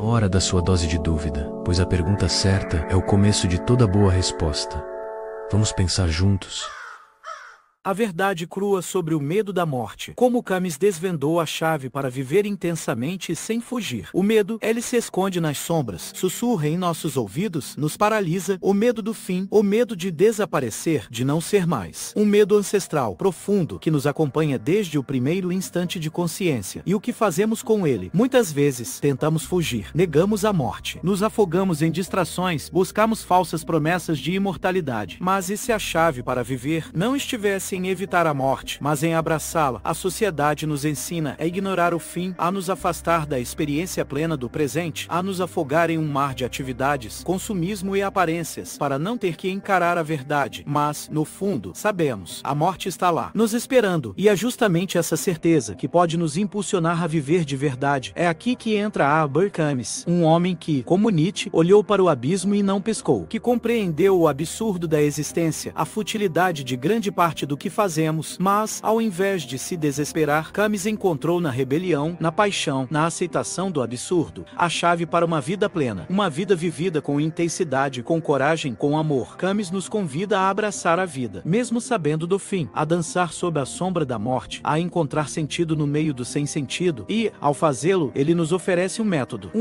Hora da sua dose de dúvida, pois a pergunta certa é o começo de toda boa resposta. Vamos pensar juntos? A verdade crua sobre o medo da morte. Como Camis desvendou a chave para viver intensamente e sem fugir. O medo, ele se esconde nas sombras, sussurra em nossos ouvidos, nos paralisa. O medo do fim, o medo de desaparecer, de não ser mais. Um medo ancestral, profundo, que nos acompanha desde o primeiro instante de consciência. E o que fazemos com ele? Muitas vezes, tentamos fugir, negamos a morte, nos afogamos em distrações, buscamos falsas promessas de imortalidade. Mas e se a chave para viver não estivesse em evitar a morte, mas em abraçá-la? A sociedade nos ensina a ignorar o fim, a nos afastar da experiência plena do presente, a nos afogar em um mar de atividades, consumismo e aparências, para não ter que encarar a verdade. Mas, no fundo, sabemos, a morte está lá, nos esperando, e é justamente essa certeza que pode nos impulsionar a viver de verdade. É aqui que entra Albert Camus, um homem que, como Nietzsche, olhou para o abismo e não pescou, que compreendeu o absurdo da existência, a futilidade de grande parte do que fazemos, mas, ao invés de se desesperar, Camus encontrou na rebelião, na paixão, na aceitação do absurdo, a chave para uma vida plena, uma vida vivida com intensidade, com coragem, com amor. Camus nos convida a abraçar a vida, mesmo sabendo do fim, a dançar sob a sombra da morte, a encontrar sentido no meio do sem sentido, e, ao fazê-lo, ele nos oferece um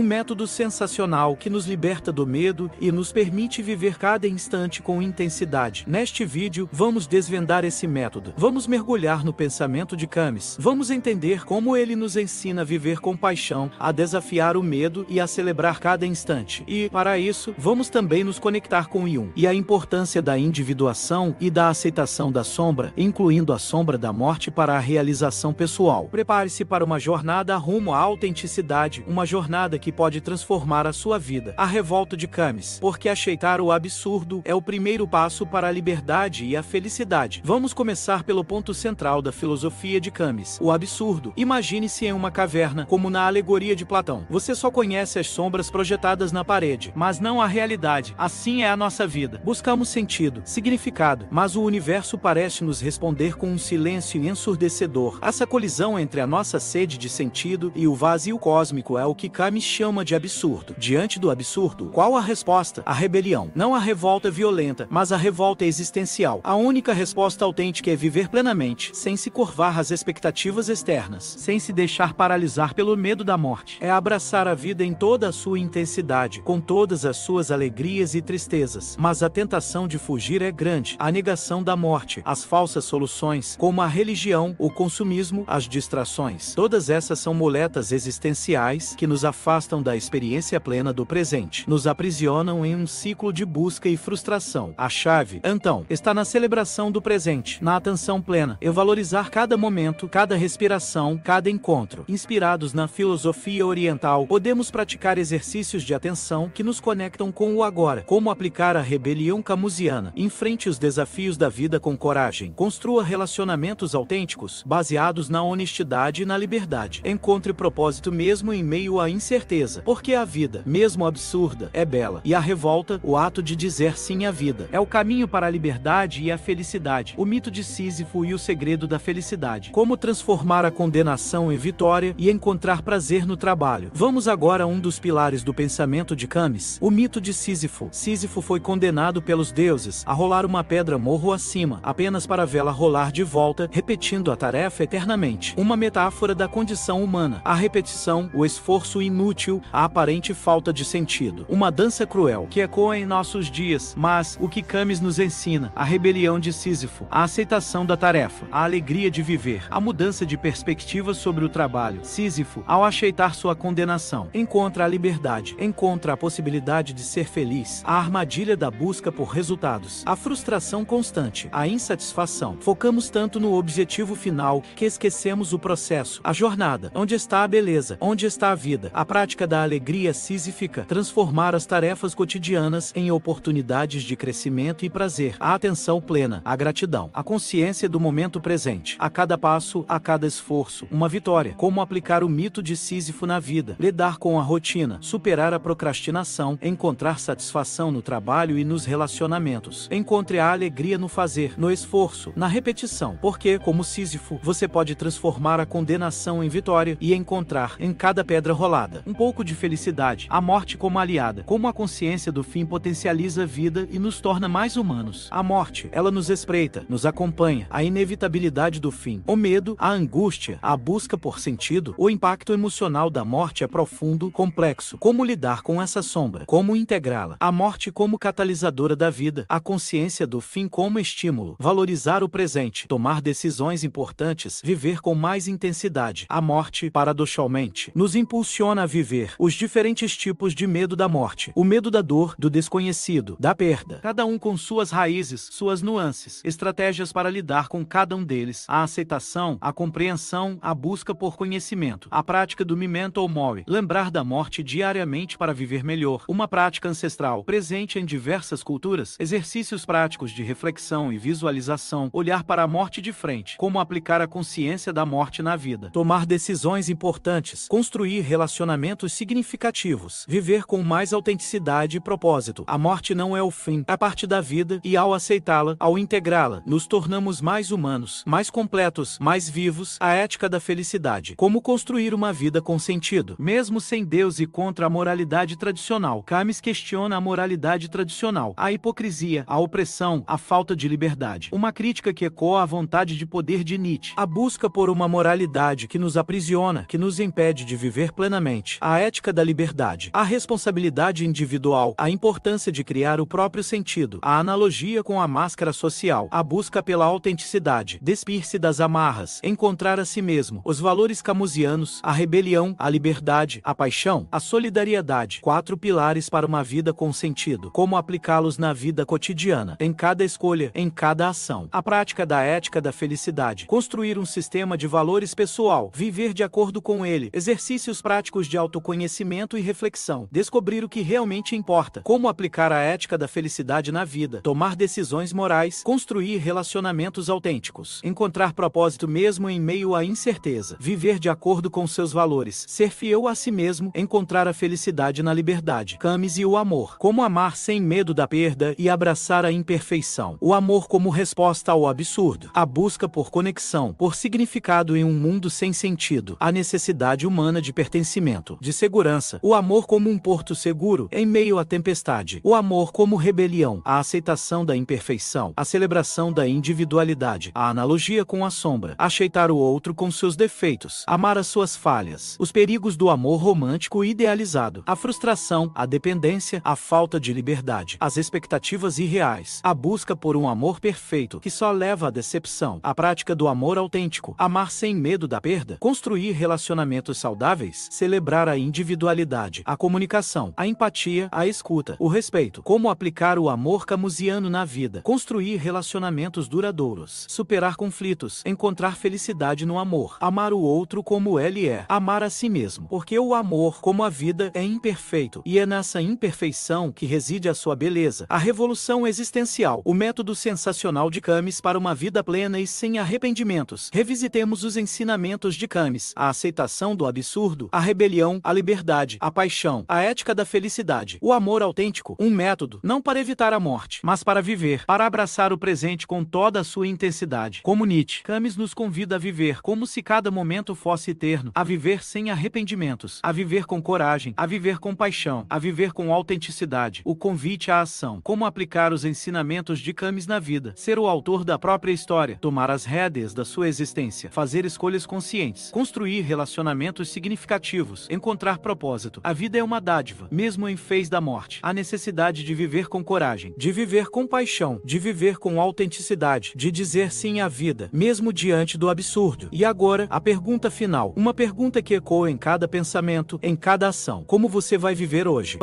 método sensacional que nos liberta do medo e nos permite viver cada instante com intensidade. Neste vídeo, vamos desvendar esse método. Vamos mergulhar no pensamento de Camus. Vamos entender como ele nos ensina a viver com paixão, a desafiar o medo e a celebrar cada instante. E, para isso, vamos também nos conectar com Jung e a importância da individuação e da aceitação da sombra, incluindo a sombra da morte para a realização pessoal. Prepare-se para uma jornada rumo à autenticidade, uma jornada que pode transformar a sua vida. A revolta de Camus, porque aceitar o absurdo é o primeiro passo para a liberdade e a felicidade. Vamos começar pelo ponto central da filosofia de Camus, o absurdo. Imagine-se em uma caverna, como na alegoria de Platão. Você só conhece as sombras projetadas na parede, mas não a realidade. Assim é a nossa vida. Buscamos sentido, significado, mas o universo parece nos responder com um silêncio ensurdecedor. Essa colisão entre a nossa sede de sentido e o vazio cósmico é o que Camus chama de absurdo. Diante do absurdo, qual a resposta? A rebelião. Não a revolta violenta, mas a revolta existencial. A única resposta autêntica é viver plenamente, sem se curvar às expectativas externas, sem se deixar paralisar pelo medo da morte. É abraçar a vida em toda a sua intensidade, com todas as suas alegrias e tristezas. Mas a tentação de fugir é grande. A negação da morte, as falsas soluções, como a religião, o consumismo, as distrações. Todas essas são muletas existenciais que nos afastam da experiência plena do presente, nos aprisionam em um ciclo de busca e frustração. A chave, então, está na celebração do presente, na atenção plena, e valorizar cada momento, cada respiração, cada encontro. Inspirados na filosofia oriental, podemos praticar exercícios de atenção que nos conectam com o agora. Como aplicar a rebelião camusiana? Enfrente os desafios da vida com coragem. Construa relacionamentos autênticos, baseados na honestidade e na liberdade. Encontre propósito mesmo em meio à incerteza, porque a vida, mesmo absurda, é bela. E a revolta, o ato de dizer sim à vida, é o caminho para a liberdade e a felicidade. O mito de Sísifo e o segredo da felicidade. Como transformar a condenação em vitória e encontrar prazer no trabalho. Vamos agora a um dos pilares do pensamento de Camus, o mito de Sísifo. Sísifo foi condenado pelos deuses a rolar uma pedra morro acima, apenas para vê-la rolar de volta, repetindo a tarefa eternamente. Uma metáfora da condição humana. A repetição, o esforço inútil, a aparente falta de sentido. Uma dança cruel, que ecoa em nossos dias, mas o que Camus nos ensina, a rebelião de Sísifo, a aceitação da tarefa, a alegria de viver, a mudança de perspectiva sobre o trabalho. Sísifo, ao aceitar sua condenação, encontra a liberdade, encontra a possibilidade de ser feliz, a armadilha da busca por resultados, a frustração constante, a insatisfação. Focamos tanto no objetivo final que esquecemos o processo, a jornada, onde está a beleza, onde está a vida. A prática da alegria sísifica, transformar as tarefas cotidianas em oportunidades de crescimento e prazer, a atenção plena, a gratidão, a A consciência do momento presente. A cada passo, a cada esforço, uma vitória. Como aplicar o mito de Sísifo na vida. Lidar com a rotina. Superar a procrastinação. Encontrar satisfação no trabalho e nos relacionamentos. Encontre a alegria no fazer, no esforço, na repetição. Porque, como Sísifo, você pode transformar a condenação em vitória e encontrar, em cada pedra rolada, um pouco de felicidade. A morte como aliada. Como a consciência do fim potencializa a vida e nos torna mais humanos. A morte, ela nos espreita, nos acompanha. A inevitabilidade do fim. O medo, a angústia, a busca por sentido. O impacto emocional da morte é profundo, complexo. Como lidar com essa sombra? Como integrá-la? A morte como catalisadora da vida. A consciência do fim como estímulo. Valorizar o presente. Tomar decisões importantes. Viver com mais intensidade. A morte, paradoxalmente, nos impulsiona a viver os diferentes tipos de medo da morte. O medo da dor, do desconhecido, da perda. Cada um com suas raízes, suas nuances, estratégias para lidar com cada um deles. A aceitação, a compreensão, a busca por conhecimento. A prática do memento mori. Lembrar da morte diariamente para viver melhor. Uma prática ancestral, presente em diversas culturas. Exercícios práticos de reflexão e visualização. Olhar para a morte de frente. Como aplicar a consciência da morte na vida. Tomar decisões importantes. Construir relacionamentos significativos. Viver com mais autenticidade e propósito. A morte não é o fim, é parte da vida e ao aceitá-la, ao integrá-la, nos tornamos mais humanos, mais completos, mais vivos. A ética da felicidade. Como construir uma vida com sentido. Mesmo sem Deus e contra a moralidade tradicional. Camus questiona a moralidade tradicional, a hipocrisia, a opressão, a falta de liberdade. Uma crítica que ecoa a vontade de poder de Nietzsche. A busca por uma moralidade que nos aprisiona, que nos impede de viver plenamente. A ética da liberdade. A responsabilidade individual. A importância de criar o próprio sentido. A analogia com a máscara social. A busca pela autenticidade. Despir-se das amarras. Encontrar a si mesmo. Os valores camusianos. A rebelião. A liberdade. A paixão. A solidariedade. 4 pilares para uma vida com sentido. Como aplicá-los na vida cotidiana. Em cada escolha. Em cada ação. A prática da ética da felicidade. Construir um sistema de valores pessoal. Viver de acordo com ele. Exercícios práticos de autoconhecimento e reflexão. Descobrir o que realmente importa. Como aplicar a ética da felicidade na vida. Tomar decisões morais. Construir relacionamentos autênticos. Encontrar propósito mesmo em meio à incerteza. Viver de acordo com seus valores. Ser fiel a si mesmo. Encontrar a felicidade na liberdade. Camus e o amor. Como amar sem medo da perda e abraçar a imperfeição. O amor como resposta ao absurdo. A busca por conexão, por significado em um mundo sem sentido. A necessidade humana de pertencimento, de segurança. O amor como um porto seguro em meio à tempestade. O amor como rebelião. A aceitação da imperfeição. A celebração da individualidade. A analogia com a sombra. Aceitar o outro com seus defeitos. Amar as suas falhas. Os perigos do amor romântico idealizado. A frustração, a dependência, a falta de liberdade. As expectativas irreais. A busca por um amor perfeito que só leva à decepção. A prática do amor autêntico. Amar sem medo da perda. Construir relacionamentos saudáveis. Celebrar a individualidade. A comunicação. A empatia. A escuta. O respeito. Como aplicar o amor camusiano na vida. Construir relacionamentos duradouros. Superar conflitos. Encontrar felicidade no amor. Amar o outro como ele é. Amar a si mesmo. Porque o amor, como a vida, é imperfeito. E é nessa imperfeição que reside a sua beleza. A revolução existencial. O método sensacional de Camus para uma vida plena e sem arrependimentos. Revisitemos os ensinamentos de Camus. A aceitação do absurdo. A rebelião. A liberdade. A paixão. A ética da felicidade. O amor autêntico. Um método, não para evitar a morte, mas para viver. Para abraçar o presente com toda a sua intensidade. Como Nietzsche, Camus nos convida a viver como se cada momento fosse eterno. A viver sem arrependimentos. A viver com coragem. A viver com paixão. A viver com autenticidade. O convite à ação. Como aplicar os ensinamentos de Camus na vida. Ser o autor da própria história. Tomar as rédeas da sua existência. Fazer escolhas conscientes. Construir relacionamentos significativos. Encontrar propósito. A vida é uma dádiva, mesmo em face da morte. A necessidade de viver com coragem. De viver com paixão. De viver com autenticidade. De dizer sim à vida, mesmo diante do absurdo. E agora, a pergunta final. Uma pergunta que ecoa em cada pensamento, em cada ação. Como você vai viver hoje?